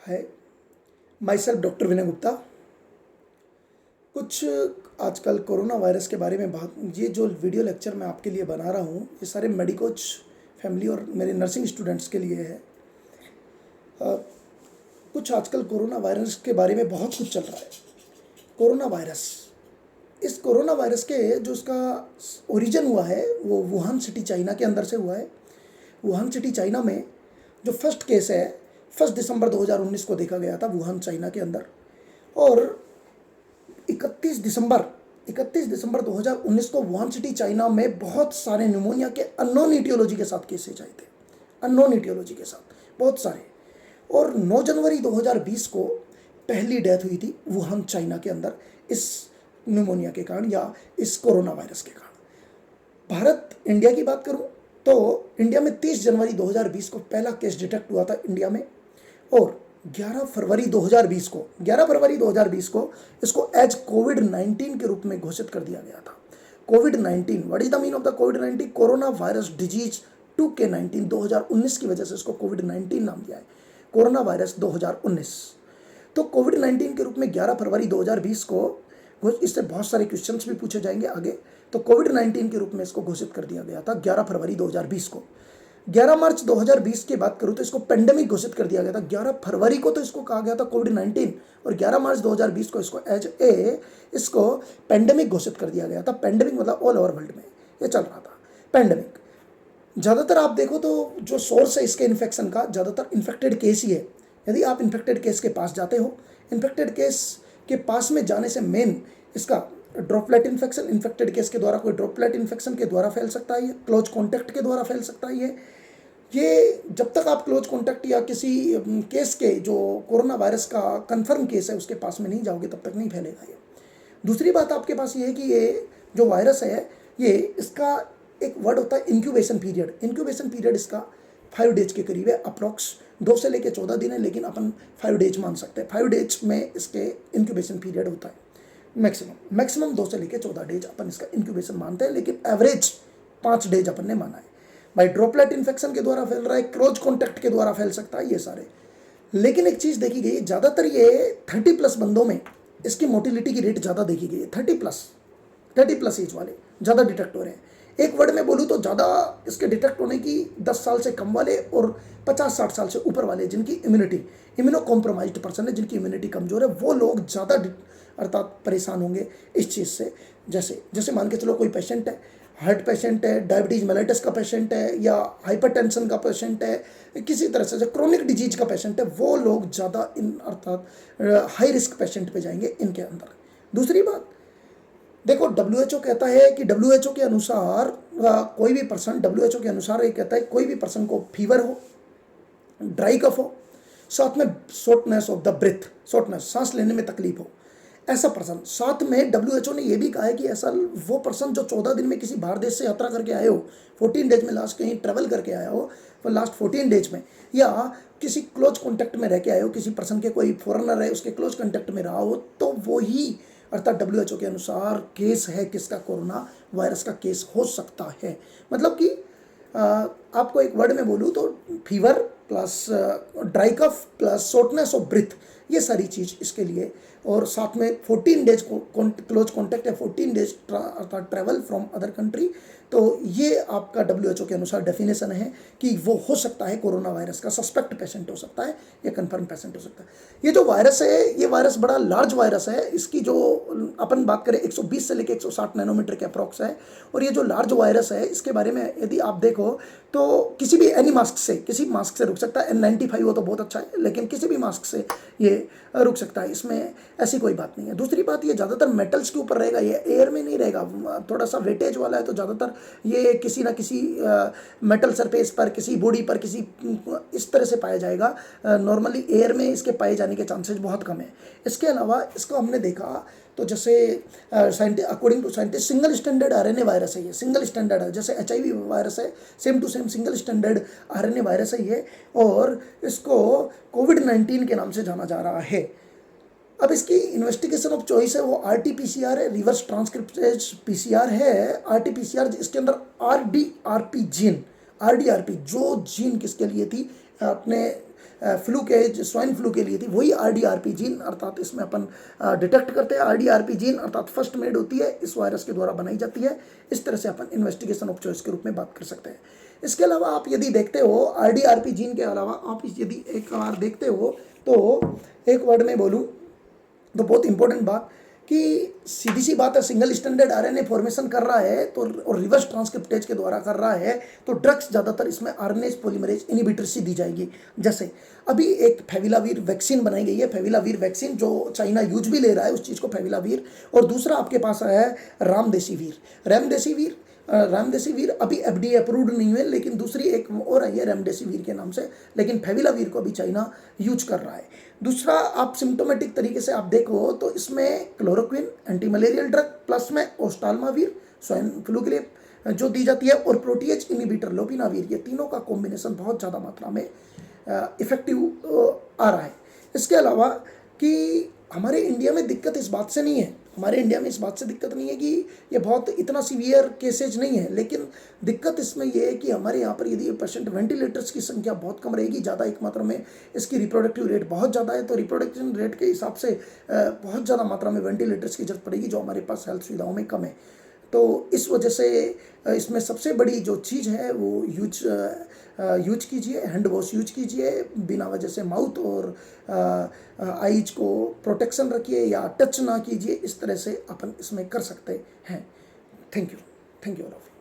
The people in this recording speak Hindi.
है माई सेल्फ डॉक्टर विनय गुप्ता। कुछ आजकल कोरोना वायरस के बारे में बात, ये जो वीडियो लेक्चर मैं आपके लिए बना रहा हूँ ये सारे मेडिकोच फैमिली और मेरे नर्सिंग स्टूडेंट्स के लिए है। कुछ आजकल कोरोना वायरस के बारे में बहुत कुछ चल रहा है। कोरोना वायरस, इस कोरोना वायरस के जो उसका ओरिजिन हुआ है वो वुहान सिटी चाइना के अंदर से हुआ है। वुहान सिटी चाइना में जो फर्स्ट केस है 1 दिसंबर 2019 को देखा गया था वुहान चाइना के अंदर, और 31 दिसंबर 2019 को वुहान सिटी चाइना में बहुत सारे न्यूमोनिया के अननोन ईटियोलॉजी के साथ केसेज आए थे, अननोन ईटियोलॉजी के साथ बहुत सारे। और 9 जनवरी 2020 को पहली डेथ हुई थी वुहान चाइना के अंदर इस न्यूमोनिया के कारण या इस कोरोना वायरस के कारण। भारत इंडिया की बात करूं तो इंडिया में 30 जनवरी 2020 को पहला केस डिटेक्ट हुआ था इंडिया में, और 11 फरवरी 2020 को इसको एज कोविड-19 के रूप में घोषित कर दिया गया था। कोविड-19, what is the mean of the covid? Corona virus disease 2K19 2019 की वजह से इसको कोविड-19 नाम दिया है, कोरोना वायरस 2019। तो कोविड-19 के रूप में 11 फरवरी 2020 को, इससे बहुत सारे क्वेश्चंस भी पूछे जाएंगे आगे, तो कोविड-19 के रूप में इसको घोषित कर दिया गया था 11 फरवरी 2020 को। 11 मार्च 2020 की बात करूं तो इसको पेंडेमिक घोषित कर दिया गया था। 11 फरवरी को तो इसको कहा गया था कोविड-19 और 11 मार्च 2020 को इसको इसको पेंडेमिक घोषित कर दिया गया था। पेंडेमिक मतलब ऑल ओवर वर्ल्ड में ये चल रहा था पेंडेमिक। ज़्यादातर आप देखो तो जो सोर्स है इसके इन्फेक्शन का, ज़्यादातर इन्फेक्टेड केस ही है। यदि आप इन्फेक्टेड केस के पास जाते हो, इन्फेक्टेड केस के पास में जाने से मेन इसका ड्रॉपलेट इन्फेक्शन, इन्फेक्टेड केस के द्वारा कोई ड्रॉपलेट इन्फेक्शन के द्वारा फैल सकता है, क्लोज कॉन्टैक्ट के द्वारा फैल सकता है। ये जब तक आप क्लोज कॉन्टैक्ट या किसी केस के जो कोरोना वायरस का कंफर्म केस है उसके पास में नहीं जाओगे तब तक नहीं फैलेगा ये। दूसरी बात आपके पास ये है कि ये जो वायरस है ये, इसका एक वर्ड होता है इंक्यूबेशन पीरियड। इंक्यूबेशन पीरियड इसका 5 डेज के करीब है, अप्रॉक्स 2 से लेकर 14 दिन है, लेकिन अपन 5 डेज मान सकते हैं। 5 डेज में इसके इंक्यूबेशन पीरियड होता है मैक्सिमम 2 से लेकर 14 डेज अपन इसका इंक्यूबेशन मानते हैं, लेकिन एवरेज 5 डेज अपन ने माना है। भाई ड्रॉपलेट इन्फेक्शन के द्वारा फैल रहा है, क्लोज कॉन्टैक्ट के द्वारा फैल सकता है, ये सारे। लेकिन एक चीज़ देखी गई, ज़्यादातर ये 30+ बंदों में इसकी मोटिलिटी की रेट ज़्यादा देखी गई है। 30+ एज वाले ज़्यादा डिटेक्ट हो रहे हैं। एक वर्ड में बोलूँ तो ज़्यादा इसके डिटेक्ट होने की 10 साल से कम वाले और 50-60 साल से ऊपर वाले, जिनकी इम्यूनो कॉम्प्रोमाइज्ड पर्सन है, जिनकी इम्यूनिटी कमज़ोर है, वो लोग ज़्यादा अर्थात परेशान होंगे इस चीज़ से। जैसे मान के चलो कोई पेशेंट है, हार्ट पेशेंट है, डायबिटीज़ मेलाइटिस का पेशेंट है, या हाइपरटेंशन का पेशेंट है, किसी तरह से जो क्रोनिक डिजीज का पेशेंट है, वो लोग ज़्यादा अर्थात हाई रिस्क पेशेंट पे जाएंगे इनके अंदर। दूसरी बात देखो, WHO कहता है कि WHO के अनुसार कोई भी पर्सन, WHO के अनुसार ये कहता है कोई भी पर्सन को फीवर हो, ड्राई कफ हो, साथ में शॉर्टनेस ऑफ द ब्रेथ, सांस लेने में तकलीफ हो, ऐसा पर्सन, साथ में WHO ने यह भी कहा है कि ऐसा वो पर्सन जो 14 दिन में किसी बाहर देश से यात्रा करके आए हो, 14 डेज में लास्ट कहीं ट्रैवल करके आया हो, तो लास्ट 14 डेज में, या किसी क्लोज कॉन्टैक्ट में रह के आए हो, किसी पर्सन के कोई फॉरेनर है उसके क्लोज कॉन्टैक्ट में रहा हो, तो वो ही अर्थात WHO के अनुसार केस है किसका, कोरोना वायरस का केस हो सकता है। मतलब कि आपको एक वर्ड में बोलूँ तो fever plus dry cough plus shortness of breath, ये सारी चीज़ इसके लिए, और साथ में 14 डेज क्लोज कॉन्टैक्ट है, 14 डेज अर्थात ट्रैवल फ्रॉम अदर कंट्री, तो ये आपका WHO के अनुसार डेफिनेशन है कि वो हो सकता है कोरोना वायरस का सस्पेक्ट पेशेंट हो सकता है या कंफर्म पेशेंट हो सकता है। ये जो वायरस है, ये वायरस बड़ा लार्ज वायरस है। इसकी जो अपन बात करें 120 से लेकर 160 नैनोमीटर के अप्रॉक्स है, और ये जो लार्ज वायरस है इसके बारे में यदि आप देखो तो किसी भी किसी मास्क से रुक सकता है। N95 हो तो बहुत अच्छा है, लेकिन किसी भी मास्क से ये रुक सकता है, इसमें ऐसी कोई बात नहीं है। दूसरी बात, ये ज़्यादातर मेटल्स के ऊपर रहेगा, ये एयर में नहीं रहेगा, थोड़ा सा वेटेज वाला है, तो ज़्यादातर ये किसी ना किसी मेटल सरफेस पर, किसी बॉडी पर, किसी इस तरह से पाया जाएगा। नॉर्मली एयर में इसके पाए जाने के चांसेस बहुत कम है। इसके अलावा इसको हमने देखा तो जैसे according to scientist single standard RNA virus है ये, सिंगल स्टैंडर्ड है, जैसे HIV वायरस है, same to same single standard RNA virus है ये, और इसको कोविड-19 के नाम से जाना जा रहा है। अब इसकी इन्वेस्टिगेशन ऑफ चॉइस है वो RT-PCR है, रिवर्स ट्रांसक्रिप्टेज PCR है। RT-PCR इसके अंदर RDRP जीन, RDRP जो जीन किसके लिए थी, अपने फ्लू के स्वाइन फ्लू के लिए थी, वही RDRP जीन अर्थात इसमें अपन डिटेक्ट करते हैं। RDRP जीन अर्थात फर्स्ट मेड होती है, इस वायरस के द्वारा बनाई जाती है। इस तरह से अपन इन्वेस्टिगेशन ऑफ चॉइस के रूप में बात कर सकते हैं। इसके अलावा आप यदि देखते हो RDRP जीन के अलावा आप यदि एक बार देखते हो तो एक वर्ड में बोलूँ तो बहुत इंपॉर्टेंट बात कि सीधी सी बात है, सिंगल स्टैंडर्ड RNA फॉर्मेशन कर रहा है तो और रिवर्स ट्रांसक्रिप्टेज के द्वारा कर रहा है तो ड्रग्स ज़्यादातर इसमें RNase पॉलीमरेज इनहिबिटर से दी जाएगी। जैसे अभी एक फेविलावीर वैक्सीन बनाई गई है, फेविलावीर वैक्सीन जो चाइना यूज भी ले रहा है उस चीज़ को फेविलावीर, और दूसरा आपके पास है रेमडेसिविर अभी FDA अप्रूव्ड नहीं है, लेकिन दूसरी एक और आई है रेमडेसिविर के नाम से, लेकिन फेविलावीर को अभी चाइना यूज कर रहा है। दूसरा आप सिम्टोमेटिक तरीके से आप देखो तो इसमें chloroquine anti malarial drug plus में ओस्टालमावीर स्वाइन फ्लू के लिए जो दी जाती है, और प्रोटीएज इनहिबिटर लोपिनावीर, ये तीनों का कॉम्बिनेशन बहुत ज़्यादा मात्रा में इफेक्टिव आ रहा है। इसके अलावा कि हमारे इंडिया में दिक्कत इस बात से नहीं है, हमारे इंडिया में इस बात से दिक्कत नहीं है कि ये बहुत इतना सीवियर केसेज नहीं है, लेकिन दिक्कत इसमें ये है कि हमारे यहाँ पर यदि पेशेंट वेंटिलेटर्स की संख्या बहुत कम रहेगी, ज़्यादा एक मात्रा में इसकी रिप्रोडक्टिव रेट बहुत ज़्यादा है, तो रिप्रोडक्शन रेट के हिसाब से बहुत ज़्यादा मात्रा में वेंटिलेटर्स की जरूरत पड़ेगी जो हमारे पास हेल्थ सुविधाओं में कम है। तो इस वजह से इसमें सबसे बड़ी जो चीज़ है वो यूज कीजिए, हैंड वॉश यूज कीजिए, बिना वजह से माउथ और आईज को प्रोटेक्शन रखिए या टच ना कीजिए, इस तरह से अपन इसमें कर सकते हैं। Thank you all of you.